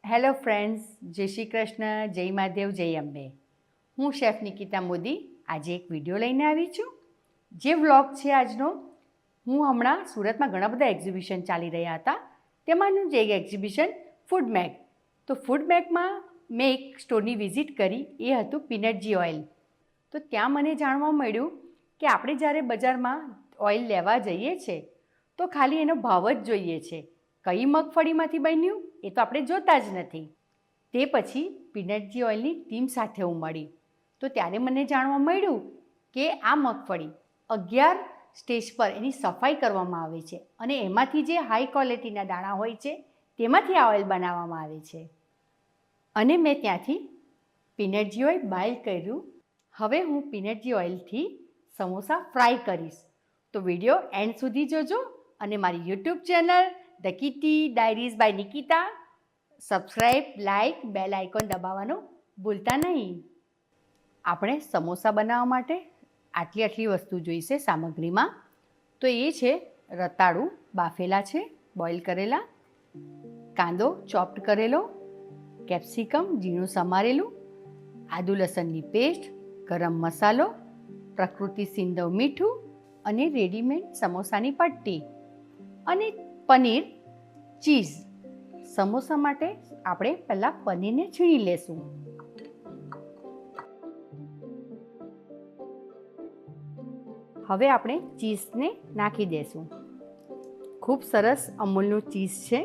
Hello friends, જય શ્રી કૃષ્ણ, જય મહાદેવ, જય અંબે. હું શેફ નિકિતા મોદી આજે એક વિડીયો લઈને આવી છું. જે વ્લોગ છે આજનો, હું હમણાં સુરતમાં ઘણા બધા એક્ઝિબિશન ચાલી રહ્યા હતા, તેમાંનું જ એક એક્ઝિબિશન ફૂડ મેક. તો ફૂડ મેકમાં મેં એક સ્ટોરની વિઝિટ કરી, એ હતું પીનટજી ઓઇલ. તો ત્યાં મને જાણવા મળ્યું કે આપણે જ્યારે બજારમાં ઓઇલ લેવા જઈએ છીએ તો ખાલી એનો ભાવ જ જોઈએ છે. કઈ મગફળીમાંથી બન્યું એ તો આપણે જોતા જ નથી. તે પછી પીનટજી ઓઇલની ટીમ સાથે હું મળી, તો ત્યારે મને જાણવા મળ્યું કે આ મગફળી 11 સ્ટેજ પર એની સફાઈ કરવામાં આવે છે અને એમાંથી જે હાઈ ક્વોલિટીના દાણા હોય છે તેમાંથી આ ઓઇલ બનાવવામાં આવે છે. અને મેં ત્યાંથી પીનટજી ઓઇલ બાય કર્યું. હવે હું પીનટજી ઓઇલથી સમોસા ફ્રાય કરીશ. તો વિડીયો એન્ડ સુધી જોજો અને મારી YouTube channel the kitty diaries by Nikita subscribe, like, bell icon દબાવવાનું ભૂલતા નહીં. આપણે સમોસા બનાવવા માટે આટલી વસ્તુ જોઈશે સામગ્રીમાં. તો એ છે રતાળું બાફેલા છે, બોઇલ કરેલા, કાંદો ચોપ્ડ કરેલો, કેપ્સિકમ ઝીણું સમારેલું, આદુ લસણની પેસ્ટ, ગરમ મસાલો, પ્રકૃતિ સિંધવ મીઠું અને રેડીમેડ સમોસાની પટ્ટી અને પનીર, ચીઝ. સમોસા માટે આપણે પહેલાં પનીરને છીણી લેશું. હવે આપણે ચીઝને નાખી દેશું. ખૂબ સરસ અમૂલનું ચીઝ છે,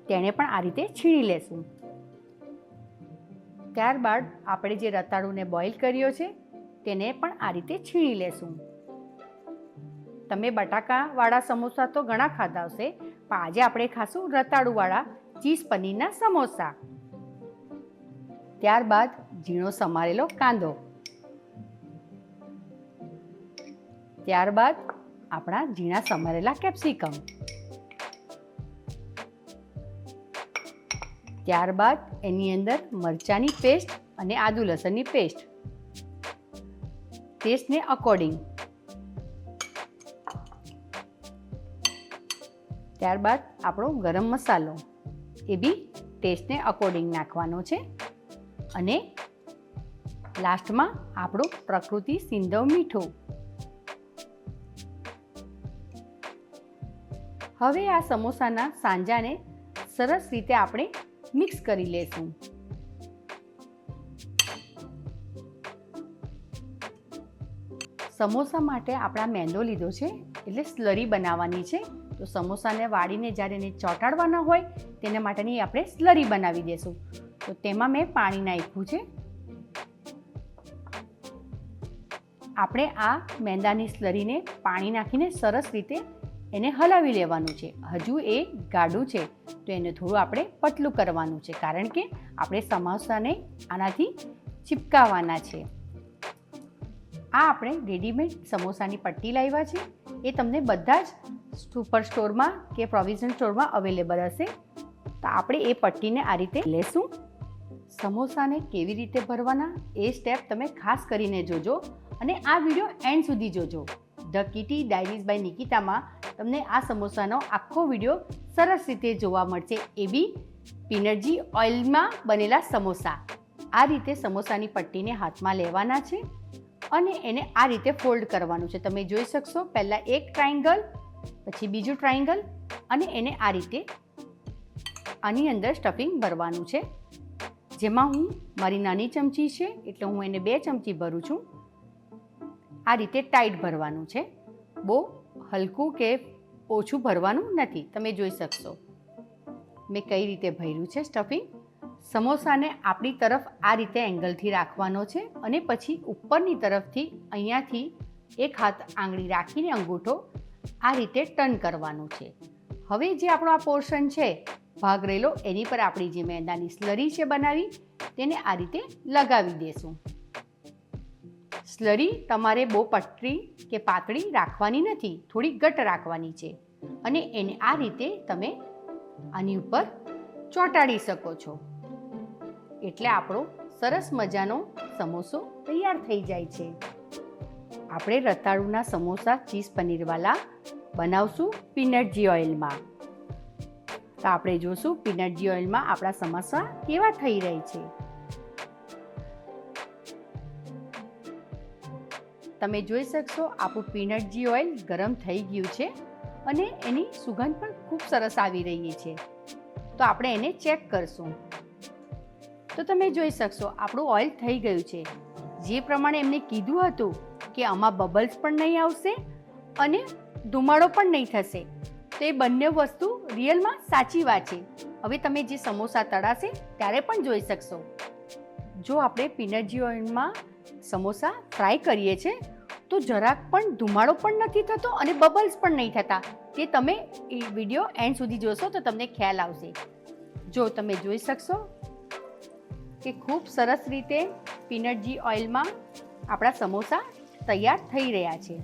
તેને પણ આ રીતે છીણી લેશું. ત્યારબાદ આપણે જે રતાળુને બોઇલ કર્યો છે તેને પણ આ રીતે છીણી લેશું. તમે બટાકાવાળા સમોસા તો ઘણા ખાધા હશે, પણ આજે આપણે ખાશું રતાળુવાળા ચીઝ પનીરના સમોસા. ત્યારબાદ ઝીણો સમારેલો કાંદો, ત્યારબાદ આપણા ઝીણા સમારેલા કેપ્સિકમ, ત્યારબાદ એની અંદર મરચાંની પેસ્ટ અને આદુ લસણની પેસ્ટ, ટેસ્ટને અકોર્ડિંગ. ત્યારબાદ આપણો ગરમ મસાલો, એ બી ટેસ્ટને અકોર્ડિંગ નાખવાનો છે. અને લાસ્ટમાં આપણું પ્રકૃતિ સિંધવ મીઠું. હવે આ સમોસાના સાંજાને સરસ રીતે આપણે મિક્સ કરી લેશું. સમોસા માટે આપણા મેંદો લીધો છે, એટલે સ્લરી બનાવવાની છે. તો સમોસાને વાળીને જ્યારે એને ચોંટાડવાના હોય તેના માટેની આપણે સ્લરી બનાવી દઈશું. તો તેમાં મેં પાણી નાખ્યું છે. આપણે આ મેંદાની સ્લરીને પાણી નાખીને સરસ રીતે એને હલાવી લેવાનું છે. હજુ એ ગાઢું છે તો એને થોડું આપણે પતલું કરવાનું છે, કારણ કે આપણે સમોસાને આનાથી ચિપકાવવાના છે. આ આપણે રેડીમેડ સમોસાની પટ્ટી લાવ્યા છે, એ તમને બધા જ સુપર સ્ટોરમાં કે પ્રોવિઝન સ્ટોરમાં અવેલેબલ હશે. તો આપણે એ પટ્ટીને આ રીતે લેશું. સમોસાને કેવી રીતે ભરવાના એ સ્ટેપ તમે ખાસ કરીને જોજો અને આ વિડીયો એન્ડ સુધી જોજો. ધ કિટી ડાયરીઝ બાય નિકિતામાં તમને આ સમોસાનો આખો વિડીયો સરસ રીતે જોવા મળશે. એ બી પીનટજી ઓઇલમાં બનેલા સમોસા. આ રીતે સમોસાની પટ્ટીને હાથમાં લેવાના છે અને એને આ રીતે ફોલ્ડ કરવાનું છે. તમે જોઈ શકશો, પહેલાં એક ટ્રાયંગલ, પછી બીજું ટ્રાયંગલ, અને એને આ રીતે આની અંદર સ્ટફિંગ ભરવાનું છે. જેમાં હું મારી નાની ચમચી છે એટલે હું એને 2 ચમચી ભરું છું. આ રીતે ટાઈટ ભરવાનું છે, બહુ હલકું કે ઓછું ભરવાનું નથી. તમે જોઈ શકશો મેં કઈ રીતે ભર્યું છે સ્ટફિંગ. સમોસાને આપણી તરફ આ રીતે એંગલથી રાખવાનો છે અને પછી ઉપરની તરફથી અહીંયાથી એક હાથ આંગળી રાખીને અંગૂઠો આ રીતે ટર્ન કરવાનું છે. હવે જે આપણો આ પોર્શન છે ભાગ રહેલો, એની પર આપણી જે મેંદાની સ્લરી છે બનાવી તેને આ રીતે લગાવી દેશું. સ્લરી તમારે બહુ પતળી કે પાતળી રાખવાની નથી, થોડી ઘટ રાખવાની છે. અને એને આ રીતે તમે આની ઉપર ચોંટાડી શકો છો, એટલે આપણો સરસ મજાનો સમોસો તૈયાર થઈ જાય છે. આપણે રતાળુના સમોસા ચીઝ પનીરવાલા બનાવશું પીનટજી ઓઇલમાં. તો આપણે જોશું પીનટ ઘી ઓઇલમાં આપણા સમોસા કેવા થઈ રહી છે. તમે જોઈ શકશો આપણું પીનટ ઘી ઓઇલ ગરમ થઈ ગયું છે અને એની સુગંધ પણ ખૂબ સરસ આવી રહી છે. તો આપણે એને ચેક કરશું. તો તમે જોઈ શકશો આપણું ઓઇલ થઈ ગયું છે. જે પ્રમાણે એમને કીધું હતું કે આમાં બબલ્સ પણ નહીં આવશે અને ધુમાડો પણ નહીં થશે, તો એ બંને વસ્તુ રિયલમાં સાચી વાત છે. હવે તમે જે સમોસા તળાશે ત્યારે પણ જોઈ શકશો. જો આપણે પીનટ ઘી ઓઇલમાં સમોસા ફ્રાય કરીએ છીએ તો જરાક પણ ધુમાડો પણ નથી થતો અને બબલ્સ પણ નહીં થતા. તે તમે એ વિડીયો એન્ડ સુધી જોશો તો તમને ખ્યાલ આવશે. જો તમે જોઈ શકશો કે ખૂબ સરસ રીતે પીનટ ઘી ઓઇલમાં આપણા સમોસા તૈયાર થઈ રહ્યા છે.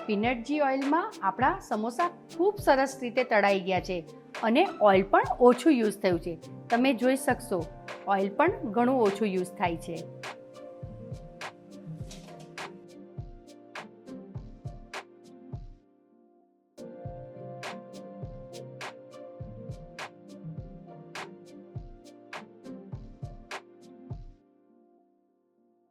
પીનટ ઘી ઓઇલમાં આપણા સમોસા ખૂબ સરસ રીતે તળાઈ ગયા છે અને ઓઇલ પણ ઓછું યુઝ થયું છે. તમે જોઈ શકશો ઓઇલ પણ ઘણું ઓછું યુઝ થાય છે.